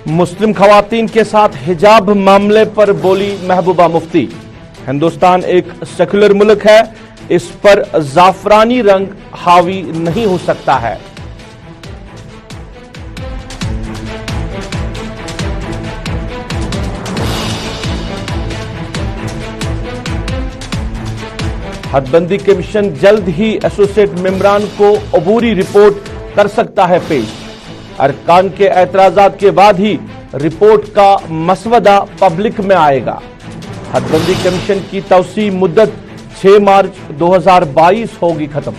मुस्लिम खवातीन के साथ हिजाब मामले पर बोली महबूबा मुफ्ती। हिंदुस्तान एक सेकुलर मुल्क है, इस पर जाफरानी रंग हावी नहीं हो सकता है। हदबंदी कमीशन जल्द ही एसोसिएट मेंबरान को अबूरी रिपोर्ट कर सकता है पेश। अरकान के एतराजात के बाद ही रिपोर्ट का मसवदा पब्लिक में आएगा। हदबंदी कमीशन की तौसी मुद्दत 6 मार्च 2022 होगी खत्म।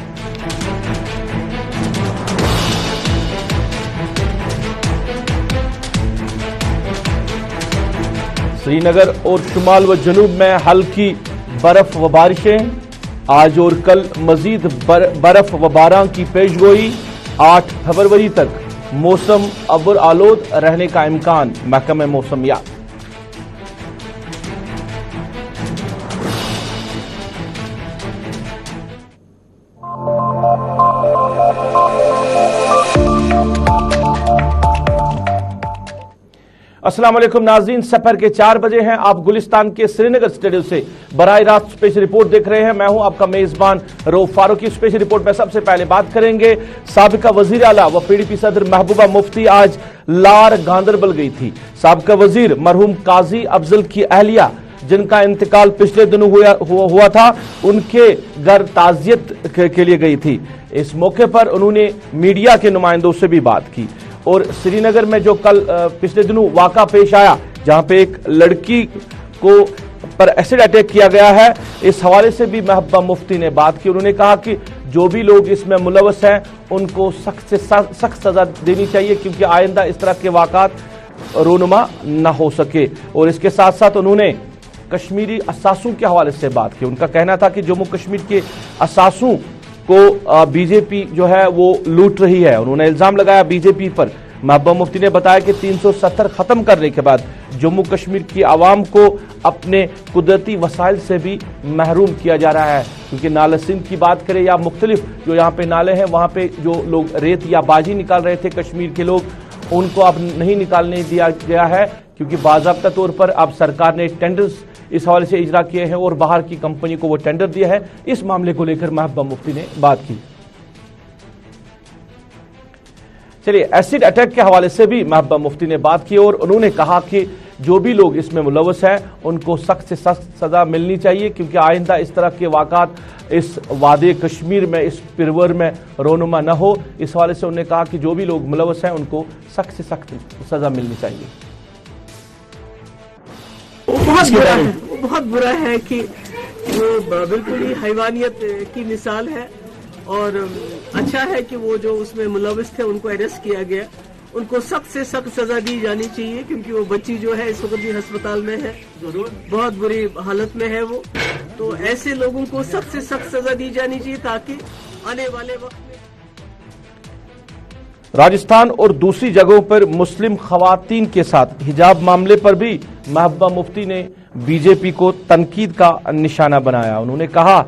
श्रीनगर और शुमाल व जनूब में हल्की बर्फ व बारिशें। आज और कल मजीद बर्फ व बारां की पेशगोई। 8 फरवरी तक मौसम अबर आलोद रहने का इम्कान, महकमे मौसमियात। अस्सलाम वालेकुम नाज़रीन, सफर के 4 बजे हैं। आप गुलिस्तान के श्रीनगर स्टूडियो से बराह रास्त स्पेशल रिपोर्ट देख रहे हैं। मैं हूं आपका मेजबान रऊफ फारूकी। स्पेशल रिपोर्ट में सबसे पहले बात करेंगे, साबिका वजीर आला व पीडीपी सदर महबूबा मुफ्ती आज लार गांदरबल गई थी। साबिका वजीर मरहूम काजी अफजल की अहलिया जिनका इंतकाल पिछले दिनों हुआ था, उनके घर ताजियत के लिए गई थी। इस मौके पर उन्होंने मीडिया के नुमाइंदों से भी बात की। और श्रीनगर में जो कल पिछले दिनों वाक़ा पेश आया, जहां पे एक लड़की को पर एसिड अटैक किया गया है, इस हवाले से भी महबूबा मुफ्ती ने बात की। उन्होंने कहा कि जो भी लोग इसमें मुलव्वस हैं उनको सख्त से सख्त सजा देनी चाहिए, क्योंकि आइंदा इस तरह के वाक़ात रोनुमा न हो सके। और इसके साथ साथ उन्होंने कश्मीरी असासों के हवाले से बात की। उनका कहना था कि जम्मू कश्मीर के असासों को बीजेपी जो है वो लूट रही है। उन्होंने इल्जाम लगाया बीजेपी पर। महबूबा मुफ्ती ने बताया कि 370 खत्म करने के बाद जम्मू कश्मीर की आवाम को अपने कुदरती वसाइल से भी महरूम किया जा रहा है, क्योंकि नाले सिंध की बात करें या मुख्तलिफ जो यहाँ पे नाले हैं, वहाँ पे जो लोग रेत या बाजी निकाल रहे थे कश्मीर के लोग, उनको अब नहीं निकालने दिया गया है, क्योंकि बाज़ाब्ता तौर पर अब सरकार ने टेंडर्स इस हवाले से इजरा किए हैं और बाहर की कंपनी को वो टेंडर दिया है। इस मामले को लेकर महबूबा मुफ्ती ने बात की। चलिए, एसिड अटैक के हवाले से भी महबूबा मुफ्ती ने बात की और उन्होंने कहा कि जो भी लोग इसमें मुलव्वस हैं उनको सख्त से सख्त सजा मिलनी चाहिए, क्योंकि आइंदा इस तरह के वाक़ात इस वादे कश्मीर में, इस पिरवर में रोनुमा न हो। इस हवाले से उन्होंने कहा कि जो भी लोग मुलव्वस हैं उनको सख्त से सख्त सजा मिलनी चाहिए। बहुत बुरा है कि वो बिल्कुल ही हैवानियत की मिसाल है। और अच्छा है कि वो जो उसमें मुलव्वस थे उनको अरेस्ट किया गया। उनको सख्त से सख्त सजा दी जानी चाहिए, क्योंकि वो बच्ची जो है इस वक्त भी अस्पताल में है, बहुत बुरी हालत में है वो। तो ऐसे लोगों को सख्त से सख्त सजा दी जानी चाहिए, ताकि आने वाले वक्त में। राजस्थान और दूसरी जगहों पर मुस्लिम खवातीन के साथ हिजाब मामले पर भी महबूबा मुफ्ती ने बीजेपी को तनकीद का निशाना बनाया। उन्होंने कहा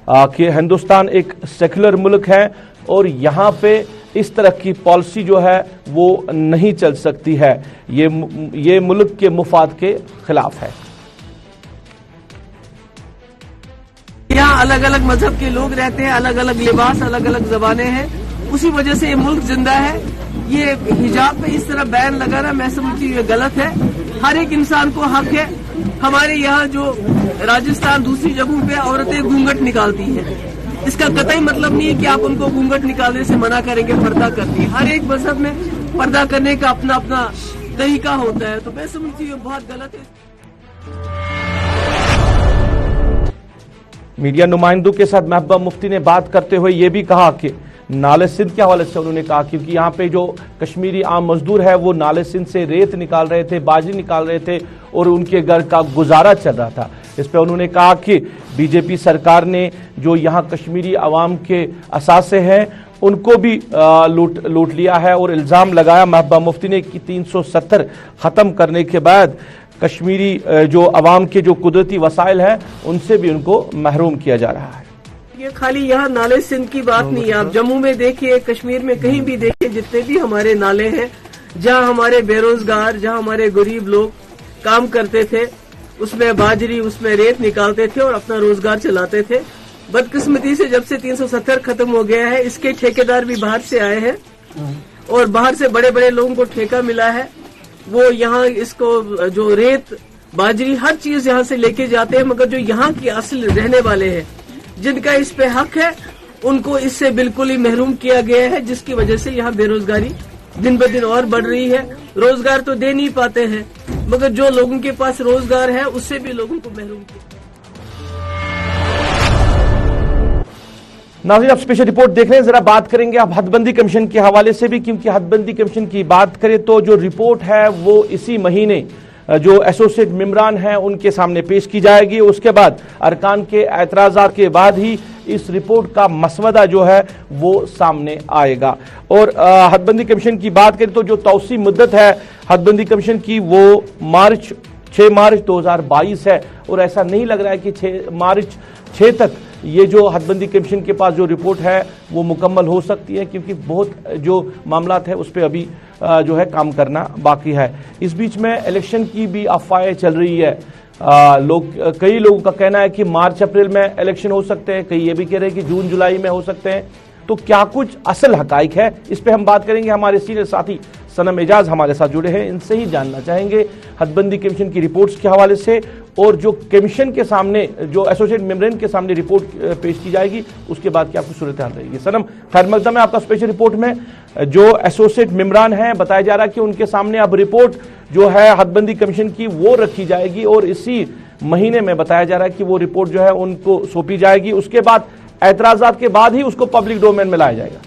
कि हिंदुस्तान एक सेकुलर मुल्क है और यहाँ पे इस तरह की पॉलिसी जो है वो नहीं चल सकती है। ये मुल्क के मुफाद के खिलाफ है। यहाँ अलग अलग मजहब के लोग रहते हैं, अलग अलग लिबास, अलग अलग जबानें हैं, उसी वजह से ये मुल्क जिंदा है। ये हिजाब पे इस तरह बैन लगाना मैं समझती हूँ ये गलत है। हर एक इंसान को हक है। हमारे यहाँ जो राजस्थान दूसरी जगहों पे औरतें घूंघट निकालती हैं, इसका कतई मतलब नहीं है कि आप उनको घूंघट निकालने से मना करेंगे, पर्दा करती है। हर एक मजहब में पर्दा करने का अपना अपना तरीका होता है, तो मैं समझती हूँ बहुत गलत है। मीडिया नुमाइंदों के साथ महबूबा मुफ्ती ने बात करते हुए ये भी कहा कि नाले सिंध के हवाले से उन्होंने कहा, क्योंकि यहाँ पे जो कश्मीरी आम मजदूर है वो नाले सिंध से रेत निकाल रहे थे, बाजी निकाल रहे थे और उनके घर का गुजारा चल रहा था। इस पे उन्होंने कहा कि बीजेपी सरकार ने जो यहाँ कश्मीरी आवाम के असासे हैं उनको भी लूट लिया है और इल्जाम लगाया महबूबा मुफ्ती ने कि 370 खत्म करने के बाद कश्मीरी जो अवाम के जो कुदरती वसाइल हैं उनसे भी उनको महरूम किया जा रहा है। ये खाली यहाँ नाले सिंध की बात नहीं है, आप जम्मू में देखिए, कश्मीर में कहीं भी देखिए, जितने भी हमारे नाले हैं जहां हमारे बेरोजगार, जहां हमारे गरीब लोग काम करते थे, उसमें बाजरी, उसमें रेत निकालते थे और अपना रोजगार चलाते थे। बदकिस्मती से जब से 370 खत्म हो गया है, इसके ठेकेदार भी बाहर से आए हैं और बाहर से बड़े बड़े लोगों को ठेका मिला है। वो यहाँ इसको जो रेत, बाजरी, हर चीज यहाँ से लेके जाते हैं, मगर जो यहाँ की असल रहने वाले हैं, जिनका इस पे हक है, उनको इससे बिल्कुल ही महरूम किया गया है, जिसकी वजह से यहाँ बेरोजगारी दिन ब दिन और बढ़ रही है। रोजगार तो दे नहीं पाते हैं, मगर जो लोगों के पास रोजगार है उससे भी लोगों को महरूम किया। नाज़रीन, आप स्पेशल रिपोर्ट देख रहे हैं। जरा बात करेंगे आप हदबंदी कमीशन के हवाले से भी, क्योंकि हदबंदी कमीशन की बात करें तो जो रिपोर्ट है वो इसी महीने जो एसोसिएट मेंबरान हैं उनके सामने पेश की जाएगी। उसके बाद अरकान के एतराज़ात के बाद ही इस रिपोर्ट का मसवदा जो है वो सामने आएगा। और हदबंदी कमीशन की बात करें तो जो तौसी मुद्दत है हदबंदी कमीशन की वो 6 मार्च 2022 है, और ऐसा नहीं लग रहा है कि 6 मार्च 6 तक ये जो हदबंदी कमीशन के पास जो रिपोर्ट है वो मुकम्मल हो सकती है, क्योंकि बहुत जो मामलात है उस पर अभी जो है काम करना बाकी है। इस बीच में इलेक्शन की भी अफवाहें चल रही है। कई लोगों का कहना है कि मार्च अप्रैल में इलेक्शन हो सकते हैं, कई ये भी कह रहे हैं कि जून जुलाई में हो सकते हैं। तो क्या कुछ असल हकाइक है, इस पे हम बात करेंगे। हमारे सीनियर साथी सनम एजाज हमारे साथ जुड़े हैं, इनसे ही जानना चाहेंगे हदबंदी कमीशन की रिपोर्ट्स के हवाले से, और जो कमीशन के सामने, जो एसोसिएट मेंबरन के सामने रिपोर्ट पेश की जाएगी उसके बाद क्या कुछ सूरत हाल रहेगी। सनम, खैर मकदम है आपका। स्पेशल रिपोर्ट में जो एसोसिएट मेंबरान हैं, बताया जा रहा है कि उनके सामने अब रिपोर्ट जो है हदबंदी कमीशन की वो रखी जाएगी, और इसी महीने में बताया जा रहा है कि वो रिपोर्ट जो है उनको सौंपी जाएगी। उसके बाद एतराजात के बाद ही उसको पब्लिक डोमेन में लाया जाएगा।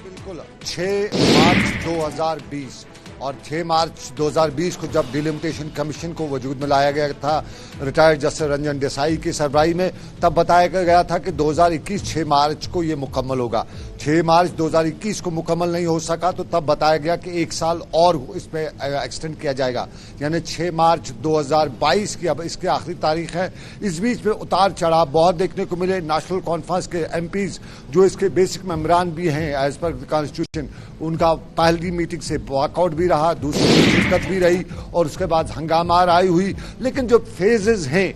बिल्कुल 6 मार्च 2020 और 6 मार्च 2020 को जब डिलिमिटेशन कमीशन को वजूद में लाया गया था रिटायर्ड जस्टिस रंजन देसाई की सरबराही में, तब बताया गया था कि 2021 6 मार्च को ये मुकम्मल होगा। 6 मार्च 2021 को मुकम्मल नहीं हो सका तो तब बताया गया कि 1 साल और इसमें एक्सटेंड किया जाएगा, यानी 6 मार्च 2022 की अब इसकी आखिरी तारीख है। इस बीच में उतार चढ़ाव बहुत देखने को मिले। नेशनल कॉन्फ्रेंस के एमपीज जो इसके बेसिक मेंबरान भी हैं एज पर कॉन्स्टिट्यूशन, उनका पहली मीटिंग से वॉकआउट भी रहा, दूसरी शिरकत भी रही, और उसके बाद हंगामा राय हुई। लेकिन जो फेजेस हैं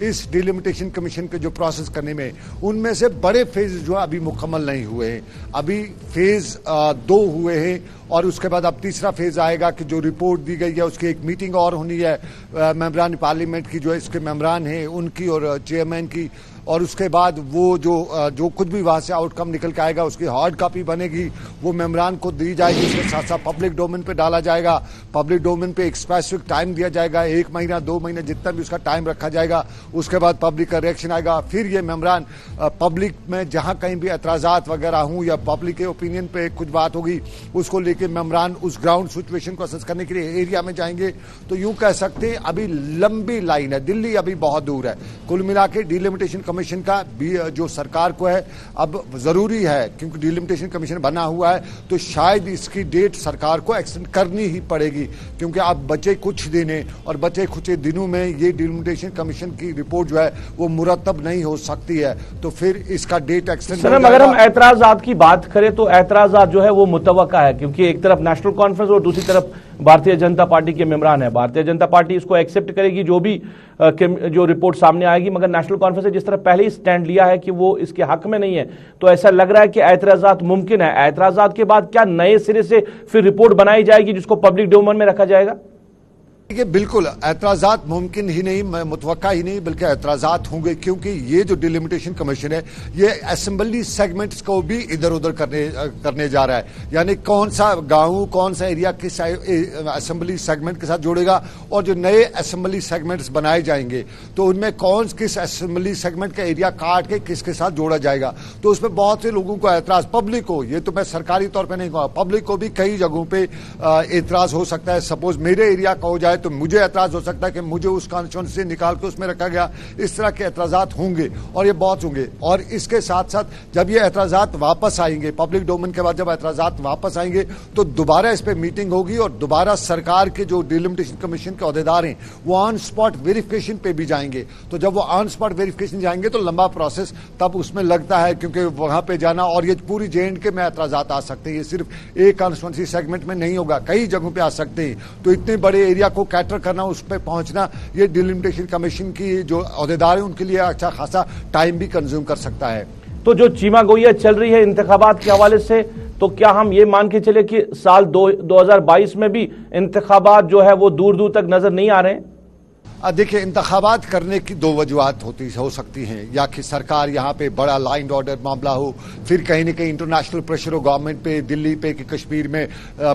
इस डिलिमिटेशन कमीशन के जो प्रोसेस करने में, उनमें से बड़े फेज जो है अभी मुकम्मल नहीं हुए हैं। अभी फेज 2 हुए हैं और उसके बाद अब तीसरा फेज आएगा कि जो रिपोर्ट दी गई है उसकी एक मीटिंग और होनी है मेंबरान पार्लियामेंट की, जो इसके मेंबरान हैं उनकी और चेयरमैन की, और उसके बाद वो जो कुछ भी वहां से आउटकम निकल के आएगा उसकी हार्ड कॉपी बनेगी, वो मेंबरान को दी जाएगी। उसके साथ साथ पब्लिक डोमेन पे डाला जाएगा। पब्लिक डोमेन पे एक स्पेसिफिक टाइम दिया जाएगा, 1 महीना 2 महीने जितना भी उसका टाइम रखा जाएगा। उसके बाद पब्लिक का रिएक्शन आएगा। फिर ये मेंबरान पब्लिक में जहां कहीं भी एतराजात वगैरह हों या पब्लिक के ओपिनियन पे कुछ बात होगी, उसको लेके मेंबरान उस ग्राउंड सिचुएशन को असेस करने के लिए एरिया में जाएंगे। तो यूं कह सकते हैं अभी लंबी लाइन है, दिल्ली अभी बहुत दूर है। कुल मिला के डिलिमिटेशन कमीशन का भी जो सरकार को है अब जरूरी है, क्योंकि डिलिमिटेशन कमीशन बना हुआ है तो शायद इसकी डेट सरकार को एक्सटेंड करनी ही पड़ेगी, क्योंकि अब बचे कुछ दिन हैं और बचे कुछ दिनों में ये डिलिमिटेशन कमीशन की रिपोर्ट जो है वो मुरतब नहीं हो सकती है, तो फिर इसका डेट एक्सटेंड। अगर हम एतराजात की बात करें तो एतराजात जो है वो मुतवक्का है, क्योंकि एक तरफ नेशनल कॉन्फ्रेंस और दूसरी तरफ भारतीय जनता पार्टी के मेंबरान है। भारतीय जनता पार्टी इसको एक्सेप्ट करेगी जो भी जो रिपोर्ट सामने आएगी, मगर नेशनल कॉन्फ्रेंस ने जिस तरह पहले ही स्टैंड लिया है कि वो इसके हक में नहीं है, तो ऐसा लग रहा है कि एतराजात मुमकिन है। एतराजात के बाद क्या नए सिरे से फिर रिपोर्ट बनाई जाएगी जिसको पब्लिक डोमेन में रखा जाएगा? देखिए, बिल्कुल एतराजात मुमकिन ही नहीं, मुतवक्का ही नहीं, बल्कि एतराजात होंगे, क्योंकि ये जो डिलिमिटेशन कमीशन है ये असेंबली सेगमेंट्स को भी इधर उधर करने जा रहा है। यानी कौन सा गांव, कौन सा एरिया किस असेंबली सेगमेंट के साथ जोड़ेगा, और जो नए असेंबली सेगमेंट्स बनाए जाएंगे तो उनमें कौन किस असेंबली सेगमेंट का एरिया काट के किसके साथ जोड़ा जाएगा। तो उसमें बहुत से लोगों को एतराज, पब्लिक को, ये तो मैं सरकारी तौर पर नहीं कहूँगा, पब्लिक को भी कई जगहों पर एतराज हो सकता है। सपोज मेरे एरिया का हो जाए تو مجھے اعتراض ہو سکتا ہے کہ مجھے اس کانسٹیٹوئنسی سے نکال کے اس میں رکھا گیا. اس طرح کے اعتراضات ہوں گے اور یہ بہت ہوں گے. اور اس کے ساتھ ساتھ جب یہ اعتراضات واپس آئیں گے, پبلک ڈومین کے بعد جب اعتراضات واپس آئیں گے تو دوبارہ اس پہ میٹنگ ہوگی اور دوبارہ سرکار کے جو ڈیلیمیٹیشن کمیشن کے عہدیدار ہیں وہ آن اسپاٹ ویریفیکیشن پہ بھی جائیں گے. تو جب وہ آن اسپاٹ ویریفیکیشن جائیں گے تو لمبا پروسیس تب اس میں لگتا ہے, کیونکہ وہاں پہ جانا اور یہ پوری JNK میں اعتراضات آ سکتے ہیں. یہ صرف ایک کانسٹیٹوئنسی سیگمنٹ میں نہیں ہوگا, کئی جگہوں پہ آ سکتے ہیں. تو اتنے بڑے ایریا کو کیٹر کرنا, اس پہ پہنچنا, یہ ڈیلیمیٹیشن کمیشن کی جو عہدیدار ہیں ان کے لیے اچھا خاصا ٹائم بھی کنزیوم کر سکتا ہے. تو جو چیما گوئیاں چل رہی ہے انتخابات کے حوالے سے, تو کیا ہم یہ مان کے چلے کہ سال 2022 میں بھی انتخابات جو ہے وہ دور دور تک نظر نہیں آ رہے ہیں؟ دیکھیں, انتخابات کرنے کی دو وجوہات ہو سکتی ہیں. یا کہ سرکار یہاں پہ بڑا لا اینڈ آرڈر معاملہ ہو, پھر کہیں نہ کہیں انٹرنیشنل پریشر ہو گورنمنٹ پہ, دلی پہ, کہ کشمیر میں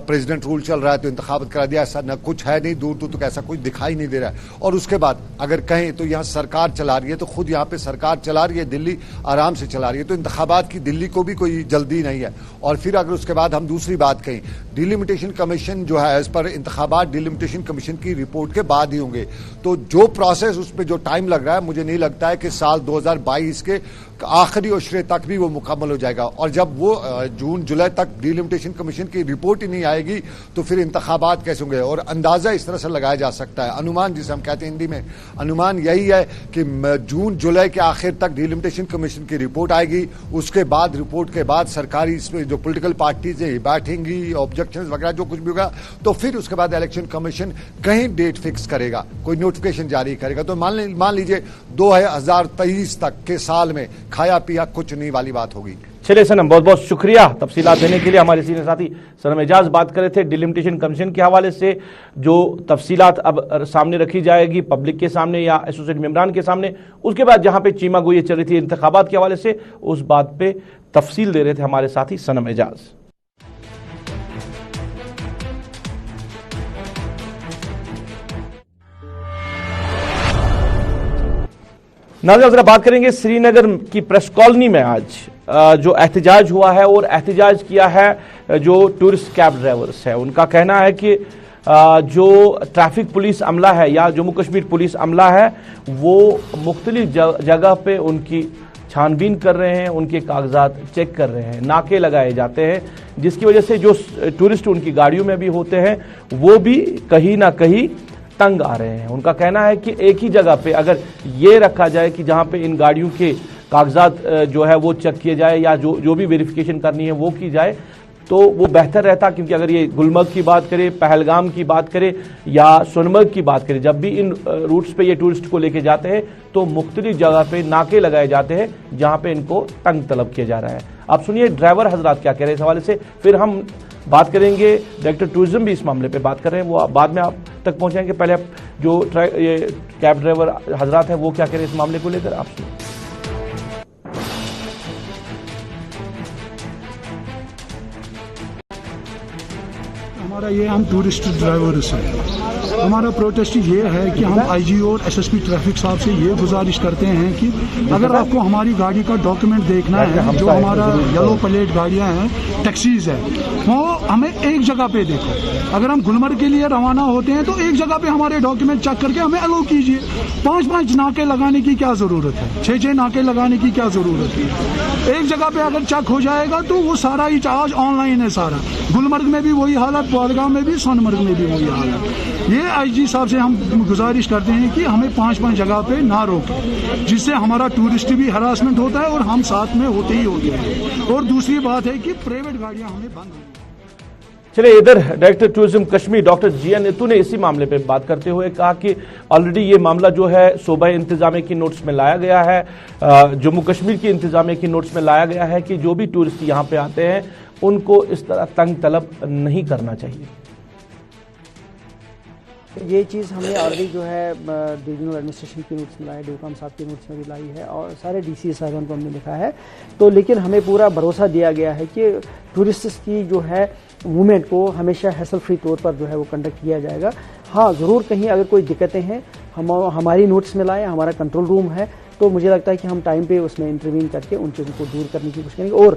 پریزیڈنٹ رول چل رہا ہے تو انتخابات کرا دیا. ایسا نہ کچھ ہے نہیں, دور دور تک ایسا کچھ دکھائی نہیں دے رہا ہے. اور اس کے بعد اگر کہیں تو یہاں سرکار چلا رہی ہے, تو خود یہاں پہ سرکار چلا رہی ہے, دلی آرام سے چلا رہی ہے. تو انتخابات کی دلی کو بھی کوئی جلدی نہیں ہے. اور پھر اگر اس کے بعد ہم دوسری بات کہیں, ڈیلیمیٹیشن کمیشن جو ہے اس پر انتخابات ڈیلیمیٹیشن کمیشن کی رپورٹ کے بعد ہی ہوں گے. تو جو پروسیس اس پہ جو ٹائم لگ رہا ہے, مجھے نہیں لگتا ہے کہ سال 2022 کے آخری عشرے تک بھی وہ مکمل ہو جائے گا. اور جب وہ جون جولائی تک ڈیلیمیٹیشن کمیشن کی رپورٹ ہی نہیں آئے گی تو پھر انتخابات کیسے ہوں گے. اور اندازہ اس طرح سے لگایا جا سکتا ہے, انومان جسے ہم کہتے ہیں ہندی میں, انومان یہی ہے کہ جون جولائی کے آخر تک ڈیلیمیٹیشن کمیشن کی رپورٹ آئے گی. اس کے بعد رپورٹ کے بعد سرکاری اس میں جو پولیٹیکل پارٹیز ہیں بیٹھیں گی, آبجیکشن وغیرہ جو کچھ بھی ہوگا, تو پھر اس کے بعد الیکشن کمیشن کہیں ڈیٹ فکس کرے گا, کوئی نوٹیفکیشن جاری کرے گا. تو مان لیجئے 2023 تک کے سال میں کھایا پیا کچھ نہیں والی بات ہوگی. چلے سنم, بہت بہت شکریہ تفصیلات دینے کے لیے. ہمارے سینئر ساتھی سنم اعجاز بات کر رہے تھے ڈیلیمیٹیشن کمیشن کے حوالے سے. جو تفصیلات اب سامنے رکھی جائے گی پبلک کے سامنے یا ایسوسیٹ ممبران کے سامنے, اس کے بعد جہاں پہ چیما گوئی چل رہی تھی انتخابات کے حوالے سے, اس بات پہ تفصیل دے رہے تھے ہمارے ساتھی سنم اعجاز. ناظرین, ذرا بات کریں گے سری نگر کی پریس کالونی میں آج جو احتجاج ہوا ہے, اور احتجاج کیا ہے جو ٹورسٹ کیب ڈرائیورز ہیں. ان کا کہنا ہے کہ جو ٹریفک پولیس عملہ ہے یا جموں کشمیر پولیس عملہ ہے وہ مختلف جگہ پہ ان کی چھان بین کر رہے ہیں, ان کے کاغذات چیک کر رہے ہیں, ناکے لگائے جاتے ہیں, جس کی وجہ سے جو ٹورسٹ ان کی گاڑیوں میں بھی ہوتے ہیں وہ بھی کہیں نہ کہیں تنگ آ رہے ہیں. ان کا کہنا ہے کہ ایک ہی جگہ پہ اگر یہ رکھا جائے کہ جہاں پہ ان گاڑیوں کے کاغذات جو ہے وہ چیک کیے جائے یا جو بھی ویریفیکیشن کرنی ہے وہ کی جائے تو وہ بہتر رہتا. کیونکہ اگر یہ گلمرگ کی بات کرے, پہلگام کی بات کرے یا سونمرگ کی بات کرے, جب بھی ان روٹس پہ یہ ٹورسٹ کو لے کے جاتے ہیں تو مختلف جگہ پہ ناکے لگائے جاتے ہیں جہاں پہ ان کو تنگ طلب کیا جا رہا ہے. آپ سنیے ڈرائیور حضرات کیا کہہ رہے ہیں اس حوالے سے, پھر ہم بات کریں گے. ڈائریکٹر ٹورزم بھی اس معاملے پہ بات کر رہے ہیں, وہ بعد میں آپ تک پہنچیں گے. پہلے جو کیب ڈرائیور حضرات ہیں وہ کیا کہہ رہے ہیں اس معاملے کو لے کر, آپ سنیں. ہمارا یہ ہم ٹورسٹ ڈرائیورس ہیں, ہمارا پروٹیسٹ یہ ہے کہ ہم آئی جی اور ایس ایس پی ٹریفک صاحب سے یہ گزارش کرتے ہیں کہ اگر آپ کو ہماری گاڑی کا ڈاکیومنٹ دیکھنا ہے, جو ہمارا یلو پلیٹ گاڑیاں ہیں, ٹیکسیز ہیں, وہ ہمیں ایک جگہ پہ دیکھو. اگر ہم گلمرگ کے لیے روانہ ہوتے ہیں تو ایک جگہ پہ ہمارے ڈاکیومنٹ چیک کر کے ہمیں الاؤ کیجیے. 5 ناکے لگانے کی کیا ضرورت ہے, 6 ناکے لگانے کی کیا ضرورت ہے. ایک جگہ پہ اگر چیک ہو جائے گا تو وہ سارا ہی چارج آن لائن ہے سارا. گلمرگ میں بھی وہی حالت, پہلگام میں بھی, سونمرگ میں بھی وہی حالت. یہ آئی جی صاحب سے ہم گزارش کرتے ہیں کہ ہمیں 5 جگہ پہ نہ روکیں, جس سے ہمارا ٹورسٹ بھی ہراسمنٹ ہوتا ہے اور ہم ساتھ میں ہوتے ہی ہوتے ہیں. اور دوسری بات ہے کہ پرائیویٹ گاڑیاں ہمیں بند ہوں. چلے ادھر ڈائریکٹر ٹورزم کشمیر ڈاکٹر جی این نیتو نے اسی معاملے پہ بات کرتے ہوئے کہا کہ آلریڈی یہ معاملہ جو ہے صوبہ انتظامیہ کی نوٹس میں لایا گیا ہے, جموں کشمیر کی انتظامیہ کی نوٹس میں لایا گیا ہے کہ جو بھی ٹورسٹ یہاں پہ آتے ہیں ان کو اس طرح تنگ طلب نہیں کرنا چاہیے. یہ چیز ہم نے آلریڈی جو ہے ڈویژنل ایڈمنسٹریشن کی نوٹس میں لائی, ڈیوکام صاحب کی نوٹس میں بھی لائی ہے, اور سارے ڈی سی صاحبان کو ہم نے لکھا ہے. تو لیکن ہمیں پورا بھروسہ دیا گیا ہے کہ ٹورسٹس کی جو ہے موومنٹ کو ہمیشہ ہیسل فری طور پر جو ہے وہ کنڈکٹ کیا جائے گا. ہاں ضرور کہیں اگر کوئی دقتیں ہیں ہماری نوٹس میں لائیں, ہمارا کنٹرول روم ہے, تو تو مجھے لگتا ہے کہ ہم ٹائم پہ اس میں انٹروین کر کے ان چیزوں کو دور کرنے کی کوشش کریں گے. اور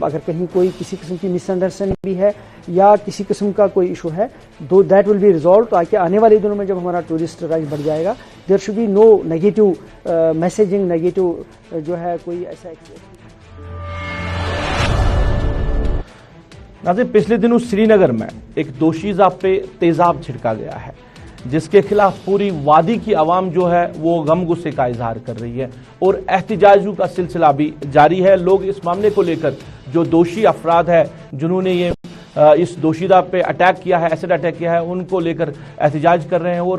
اگر کہیں کوئی کسی قسم کی مس انڈرسٹینڈنگ بھی ہے یا کسی قسم کا کوئی ایشو ہے دیٹ ول بی ریزالو. تاکہ آنے والے دنوں میں جب ہمارا ٹورسٹ رش بڑھ جائے گا there should be no negative messaging, negative جو ہے کوئی ایسا. ناظرین, پچھلے دنوں سری نگر میں ایک دوشیزہ پہ تیزاب چھڑکا گیا ہے جس کے خلاف پوری وادی کی عوام جو ہے وہ غم غصے کا اظہار کر رہی ہے اور احتجاجوں کا سلسلہ بھی جاری ہے. لوگ اس معاملے کو لے کر جو دوشی افراد ہے جنہوں نے یہ اس دوشیزہ پہ اٹیک کیا ہے, ایسڈ اٹیک کیا ہے, ان کو لے کر احتجاج کر رہے ہیں اور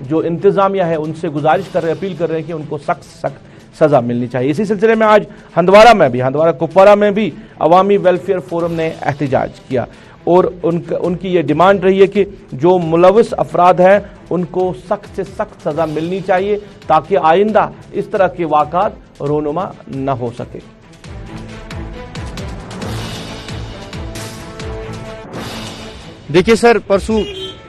جو انتظامیہ ہے ان سے گزارش کر رہے ہیں, اپیل کر رہے ہیں کہ ان کو سخت سخت سزا ملنی چاہیے. اسی سلسلے میں آج ہندوارہ کپوارہ میں بھی عوامی ویلفیئر فورم نے احتجاج کیا اور ان کی یہ ڈیمانڈ رہی ہے کہ جو ملوث افراد ہیں ان کو سخت سے سخت سزا ملنی چاہیے تاکہ آئندہ اس طرح کے واقعات رونما نہ ہو سکے. دیکھیے سر, پرسوں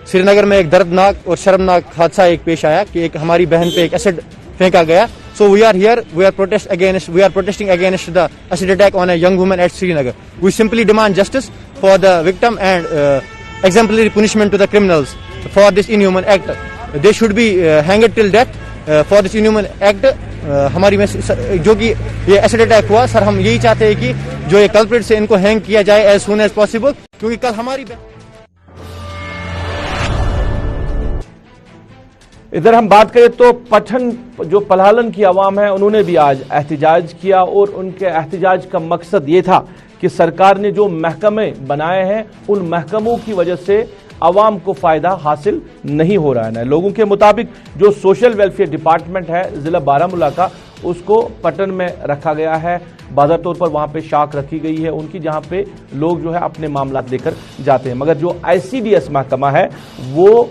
سری نگر میں ایک دردناک اور شرمناک حادثہ ایک پیش آیا کہ ایک ہماری بہن پہ ایک ایسڈ پھینکا گیا. So we are here, we are protesting against the acid attack on a young woman at Srinagar. We simply demand justice for the victim and exemplary punishment to the criminals for this inhuman act. They should be hanged till death for this inhuman act. ہماری جو کہ یہ acid attack ہوا سر, ہم یہی چاہتے ہیں کہ جو یہ کلپریٹ سے ان کو ہینگ کیا جائے ایز سون ایز پاسبل, کیونکہ کل ہماری ادھر ہم بات کریں تو پٹھن جو پلہالن کی عوام ہے انہوں نے بھی آج احتجاج کیا اور ان کے احتجاج کا مقصد یہ تھا کہ سرکار نے جو محکمے بنائے ہیں ان محکموں کی وجہ سے عوام کو فائدہ حاصل نہیں ہو رہا ہے. لوگوں کے مطابق جو سوشل ویلفیئر ڈپارٹمنٹ ہے ضلع بارہمولہ کا اس کو پٹن میں رکھا گیا ہے. بازار طور پر وہاں پہ شاخ رکھی گئی ہے ان کی, جہاں پہ لوگ جو ہے اپنے معاملات لے کر جاتے ہیں. مگر جو ICDS محکمہ ہے وہ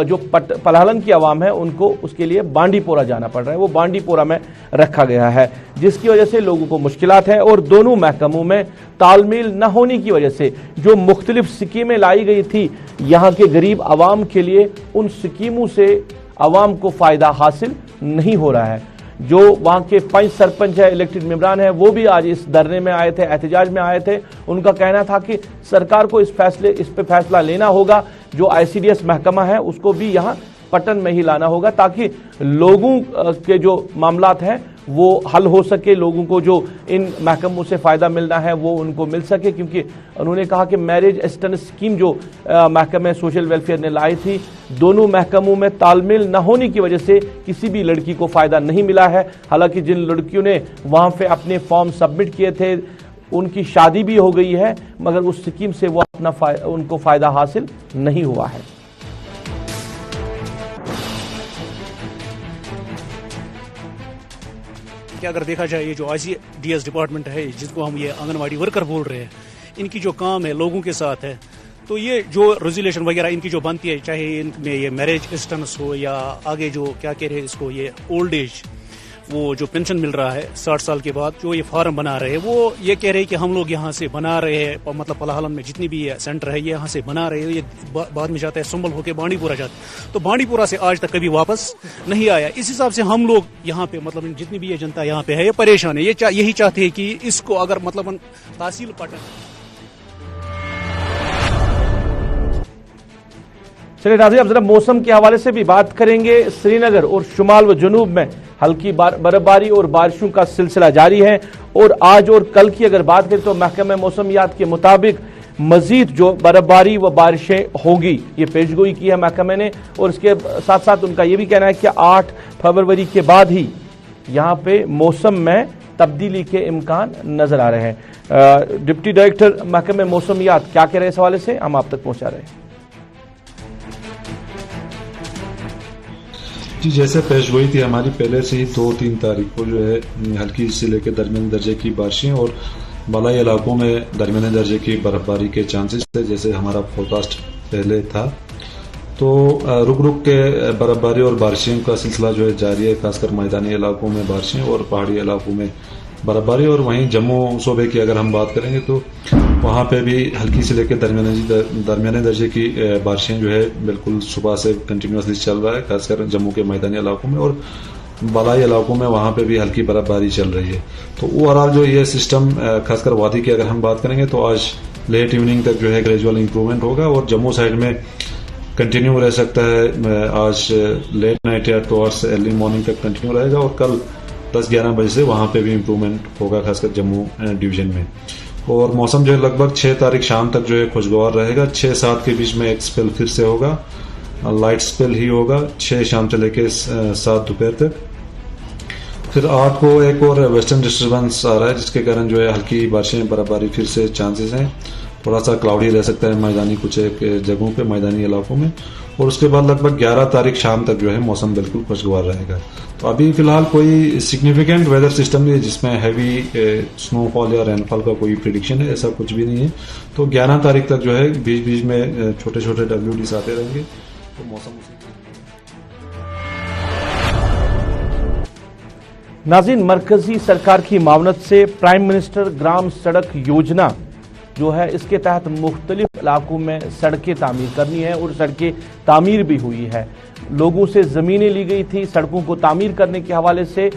جو پلہالن کی عوام ہے ان کو اس کے لیے بانڈی پورہ جانا پڑ رہا ہے, وہ بانڈی پورہ میں رکھا گیا ہے جس کی وجہ سے لوگوں کو مشکلات ہیں. اور دونوں محکموں میں تال میل نہ ہونے کی وجہ سے جو مختلف سکیمیں لائی گئی تھی یہاں کے غریب عوام کے لیے, ان سکیموں سے عوام کو فائدہ حاصل نہیں ہو رہا ہے. جو وہاں کے 5 سرپنچ ہے, الیکٹڈ ممبران ہیں, وہ بھی آج اس دھرنے میں آئے تھے, احتجاج میں آئے تھے. ان کا کہنا تھا کہ سرکار کو اس پہ فیصلہ لینا ہوگا, جو ICDS محکمہ ہے اس کو بھی یہاں پٹن میں ہی لانا ہوگا تاکہ لوگوں کے جو معاملات ہیں وہ حل ہو سکے, لوگوں کو جو ان محکموں سے فائدہ ملنا ہے وہ ان کو مل سکے. کیونکہ انہوں نے کہا کہ میرج اسسٹنس اسکیم جو محکمہ سوشل ویلفیئر نے لائی تھی, دونوں محکموں میں تال میل نہ ہونے کی وجہ سے کسی بھی لڑکی کو فائدہ نہیں ملا ہے. حالانکہ جن لڑکیوں نے وہاں پہ اپنے فارم سبمٹ کیے تھے ان کی شادی بھی ہو گئی ہے, مگر اس اسکیم سے وہ ان کو فائدہ حاصل نہیں ہوا ہے. کہ اگر دیکھا جائے یہ جو ICDS ڈپارٹمنٹ ہے جس کو ہم یہ آنگن واڑی ورکر بول رہے ہیں, ان کی جو کام ہے لوگوں کے ساتھ ہے, تو یہ جو ریزولیشن وغیرہ ان کی جو بنتی ہے, چاہے ان میں یہ میرج اسسٹنس ہو یا آگے جو کیا کہہ رہے ہیں اس کو یہ اولڈ ایج وہ جو پینشن مل رہا ہے 60 سال کے بعد, جو یہ فارم بنا رہے ہیں وہ یہ کہہ رہے ہیں کہ ہم لوگ یہاں سے بنا رہے ہیں, مطلب پلہالن میں جتنی بھی یہ سینٹر ہے یہ یہاں سے بنا رہے ہیں, یہ بعد میں جاتا ہے سنبل ہو کے بانڈی پورہ جاتا ہے, تو بانڈی پورہ سے آج تک کبھی واپس نہیں آیا. اس حساب سے ہم لوگ یہاں پہ مطلب جتنی بھی یہ جنتا یہاں پہ ہے یہ پریشان ہے, یہی چاہتے ہیں کہ اس کو اگر مطلب تحصیل پٹن. چلیے ناظرین, اب ذرا موسم کے حوالے سے بھی بات کریں گے. سری نگر اور شمال و جنوب میں ہلکی برف باری اور بارشوں کا سلسلہ جاری ہے, اور آج اور کل کی اگر بات کریں تو محکمہ موسمیات کے مطابق مزید جو برف باری و بارشیں ہوگی یہ پیشگوئی کی ہے محکمے نے. اور اس کے ساتھ ساتھ ان کا یہ بھی کہنا ہے کہ 8 فروری کے بعد ہی یہاں پہ موسم میں تبدیلی کے امکان نظر آ رہے ہیں. ڈپٹی ڈائریکٹر محکمہ موسمیات کیا کہہ رہے ہیں اس حوالے سے ہم آپ تک پہنچا رہے ہیں. جی, جیسے پیش گوئی تھی ہماری پہلے سے ہی 2-3 تاریخ کو جو ہے ہلکی سے لے کے درمیانی درجے کی بارشیں اور بالائی علاقوں میں درمیانے درجے کی برف باری کے چانسز تھے جیسے ہمارا فورکاسٹ پہلے تھا. تو رک رک کے برف باری اور بارشوں کا سلسلہ جو ہے جاری ہے, خاص کر میدانی علاقوں میں بارشیں اور پہاڑی علاقوں میں برف باری. اور وہیں جموں صوبے کی اگر ہم بات کریں گے تو وہاں پہ بھی ہلکی سے لے کے درمیانے درجے کی بارشیں جو ہے بالکل صبح سے کنٹینیوسلی چل رہا ہے, خاص کر جموں کے میدانی علاقوں میں. اور बालाई इलाकों में वहाँ पे भी हल्की बर्फबारी चल रही है। तो ओवरऑल जो ये सिस्टम खासकर वादी की अगर हम बात करेंगे तो आज लेट इवनिंग तक जो है ग्रेजुअल इंप्रूवमेंट होगा और जम्मू साइड में कंटिन्यू रह सकता है। आज लेट नाइट या टुवर्ड्स अर्ली मॉर्निंग तक कंटिन्यू रहेगा और कल 10-11 बजे से वहाँ पे भी इम्प्रूवमेंट होगा खासकर जम्मू डिवीजन में। और मौसम जो है लगभग 6 तारीख शाम तक जो है खुशगवार रहेगा। 6-7 के बीच में एक स्पेल फिर से होगा, लाइट स्पेल ही होगा 6 शाम से लेकर 7 दोपहर तक। फिर 8 को एक और वेस्टर्न डिस्टर्बेंस आ रहा है जिसके कारण जो है हल्की बारिशें बर्फबारी फिर से चांसेस हैं। थोड़ा सा क्लाउडी रह सकता है मैदानी कुछ एक जगहों पे मैदानी इलाकों में। और उसके बाद लगभग 11 तारीख शाम तक जो है मौसम बिल्कुल खुशगवार रहेगा। तो अभी फिलहाल कोई सिग्निफिकेंट वेदर सिस्टम नहीं है जिसमें हैवी स्नोफॉल या रेनफॉल का कोई प्रिडिक्शन है, ऐसा कुछ भी नहीं है। तो 11 तारीख तक जो है बीच बीच में छोटे छोटे WDs आते रहेंगे तो मौसम। नाज़रीन, मरकजी सरकार की मावनत से प्राइम मिनिस्टर ग्राम सड़क योजना जो है इसके तहत मुख्तलिफ इलाकों में सड़कें तामीर करनी है और सड़कें तामीर भी हुई है। लोगों से ज़मीनें ली गई थी सड़कों को तामीर करने के हवाले से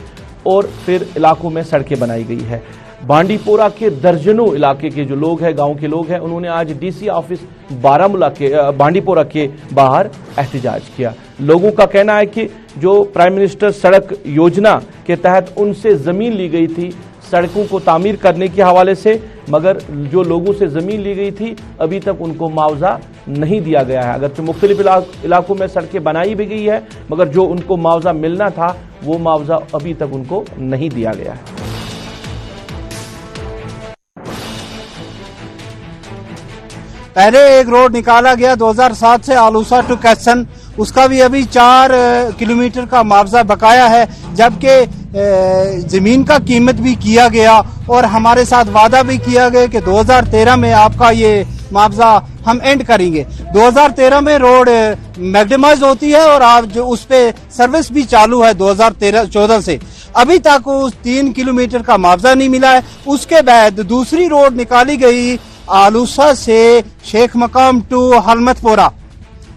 और फिर इलाकों में सड़कें बनाई गई है। बांडीपोरा के दर्जनों इलाके के जो लोग हैं, गांव के लोग हैं, उन्होंने आज DC ऑफिस बारामूला के बांडीपोरा के बाहर एहतजाज किया। लोगों का कहना है कि जो प्राइम मिनिस्टर सड़क योजना के तहत उनसे ज़मीन ली गई थी सड़कों को तामीर करने के हवाले से, मगर जो लोगों से ज़मीन ली गई थी अभी तक उनको मुआवजा नहीं दिया गया है। अगरचे मुख्तलिफ इलाकों में सड़कें बनाई भी गई है मगर जो उनको मुआवजा मिलना था वो मुआवजा अभी तक उनको नहीं दिया गया है। पहले एक रोड निकाला गया 2007 से आलूसा टू कैसन, उसका भी अभी 4 किलोमीटर का मुआवजा बकाया है, जबकि जमीन का कीमत भी किया गया और हमारे साथ वादा भी किया गया कि 2013 में आपका ये मुआवजा हम एंड करेंगे। 2013 में रोड मैग्नेमाइज होती है और आप जो उस पे सर्विस भी चालू है 2014 से, अभी तक उस 3 किलोमीटर का मुआवजा नहीं मिला है। उसके बाद दूसरी रोड निकाली गई आलूसा से शेख मकाम टू हलमतपोरा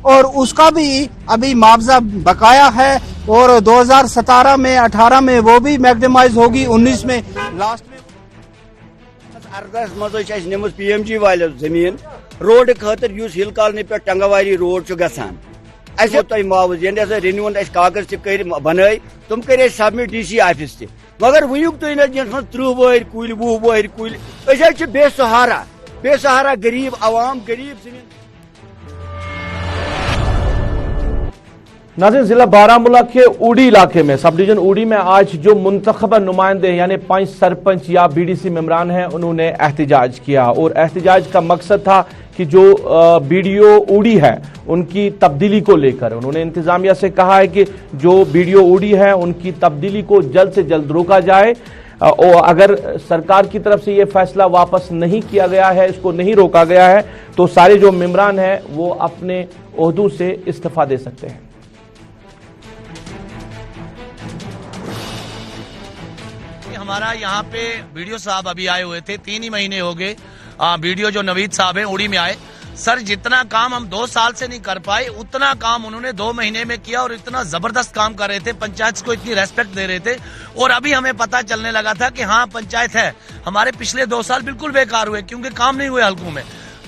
और उसका भी अभी मुआवजा बकाया है और 2017 में 18 में वो भी मैग्नेमाइज होगी, 19 में लास्ट में। अर्दस मज निमुत PMG वाले जमीन रोड खतर युस हिल कॉलोनी पे टंगवारी रोड गसान मुआवजा रिन्यून कागज बन तुम कर सबमिट DC ऑफिस तक, मगर वुक तुम 30 वहर कुल 20 वहर कुल बेसहारा गरीब आवाम गरीब जमीन। नाज़रीन, जिला बारामूला के उड़ी इलाके में सब डिवीजन उड़ी में आज जो मुंतखब नुमाइंदे यानी 5 सरपंच या BDC मेंबरान हैं उन्होंने एहतजाज किया और एहतजाज का मकसद था कि जो BDO उड़ी है उनकी तब्दीली को लेकर उन्होंने इंतजामिया से कहा है कि जो BDO उड़ी है उनकी तब्दीली को जल्द से जल्द रोका जाए और अगर सरकार की तरफ से ये फैसला वापस नहीं किया गया है, इसको नहीं रोका गया है, तो सारे जो मेंबरान हैं वो अपने ओहदों से इस्तीफा दे सकते हैं। हमारा यहाँ पे BDO साहब अभी आए हुए थे, 3 ही महीने हो गए। BDO जो नवीद साहब हैं उड़ी में आए, सर जितना काम हम 2 साल से नहीं कर पाए उतना काम उन्होंने 2 महीने में किया और इतना जबरदस्त काम कर रहे थे, पंचायत को इतनी रेस्पेक्ट दे रहे थे और अभी हमें पता चलने लगा था कि हाँ पंचायत है। हमारे पिछले 2 साल बिल्कुल बेकार हुए क्योंकि काम नहीं हुए हल्कों में।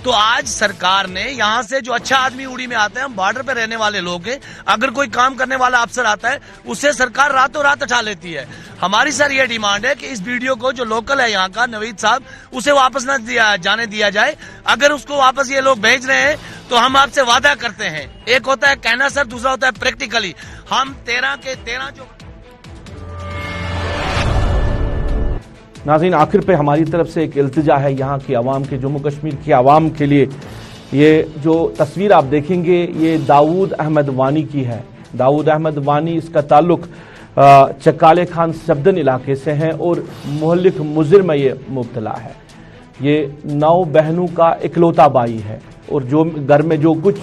तो आज सरकार ने यहाँ से जो अच्छा आदमी उड़ी में आता है, हम बॉर्डर पे रहने वाले लोग हैं, अगर कोई काम करने वाला अफसर आता है उसे सरकार रातों रात उठा लेती है। हमारी सर ये डिमांड है कि इस BDO को जो लोकल है यहाँ का नवीद साहब उसे वापस न जाने दिया जाए। अगर उसको वापस ये लोग भेज रहे हैं तो हम आपसे वादा करते हैं, एक होता है कहना सर, दूसरा होता है प्रैक्टिकली। हम 13 के 13 जो नाज़रीन, आखिर पे हमारी तरफ से एक इल्तिजा है यहाँ की आवाम के, जम्मू कश्मीर की आवाम के लिए। ये जो तस्वीर आप देखेंगे ये दाऊद अहमद वानी की है। दाऊद अहमद वानी, इसका ताल्लुक चकाले खान सबदन इलाके से है और मुहल्लिक मुजर में ये मुब्तला है। ये 9 बहनों का इकलौता भाई है और जो घर में जो कुछ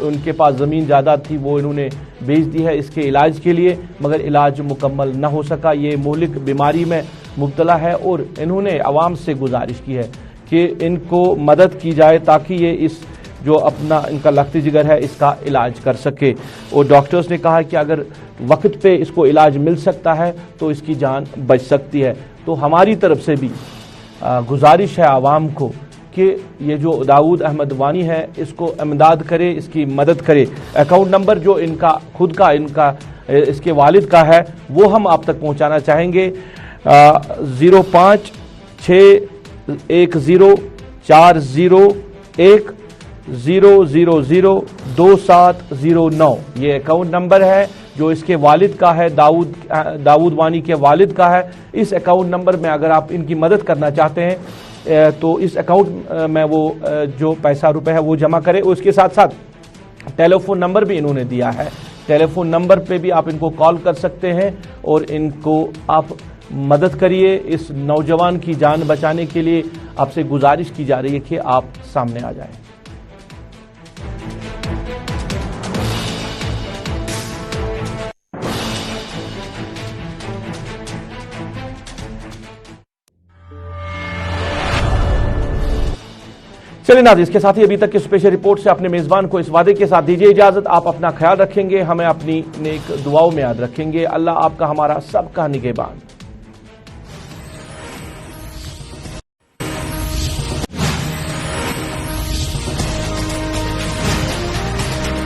उनके पास ज़मीन ज़्यादा थी वो इन्होंने बेच दी है इसके इलाज के लिए, मगर इलाज मुकम्मल न हो सका। ये मुहल्लिक बीमारी में मुब्तला है और इन्होंने आवाम से गुजारिश की है कि इनको मदद की जाए ताकि ये इस جو اپنا ان کا لختی جگر ہے اس کا علاج کر سکے. اور ڈاکٹرز نے کہا کہ اگر وقت پہ اس کو علاج مل سکتا ہے تو اس کی جان بچ سکتی ہے. تو ہماری طرف سے بھی گزارش ہے عوام کو کہ یہ جو داؤد احمد وانی ہے اس کو امداد کرے, اس کی مدد کرے. اکاؤنٹ نمبر جو ان کا خود کا اس کے والد کا ہے وہ ہم آپ تک پہنچانا چاہیں گے. 056110002709 یہ اکاؤنٹ نمبر ہے جو اس کے والد کا ہے, داؤد وانی کے والد کا ہے. اس اکاؤنٹ نمبر میں اگر آپ ان کی مدد کرنا چاہتے ہیں تو اس اکاؤنٹ میں وہ جو پیسہ روپے ہے وہ جمع کرے. اس کے ساتھ ساتھ ٹیلی فون نمبر بھی انہوں نے دیا ہے. ٹیلی فون نمبر پہ بھی آپ ان کو کال کر سکتے ہیں اور ان کو آپ مدد کریے. اس نوجوان کی جان بچانے کے لیے آپ سے گزارش کی جا رہی ہے کہ آپ سامنے آ جائیں. چلیے ناظرین, اس کے ساتھ ہی ابھی تک کی اسپیشل رپورٹ سے اپنے میزبان کو اس وعدے کے ساتھ دیجیے اجازت, آپ اپنا خیال رکھیں گے, ہمیں اپنی نیک دعاؤں میں یاد رکھیں گے. اللہ آپ کا ہمارا سب کا نگہبان.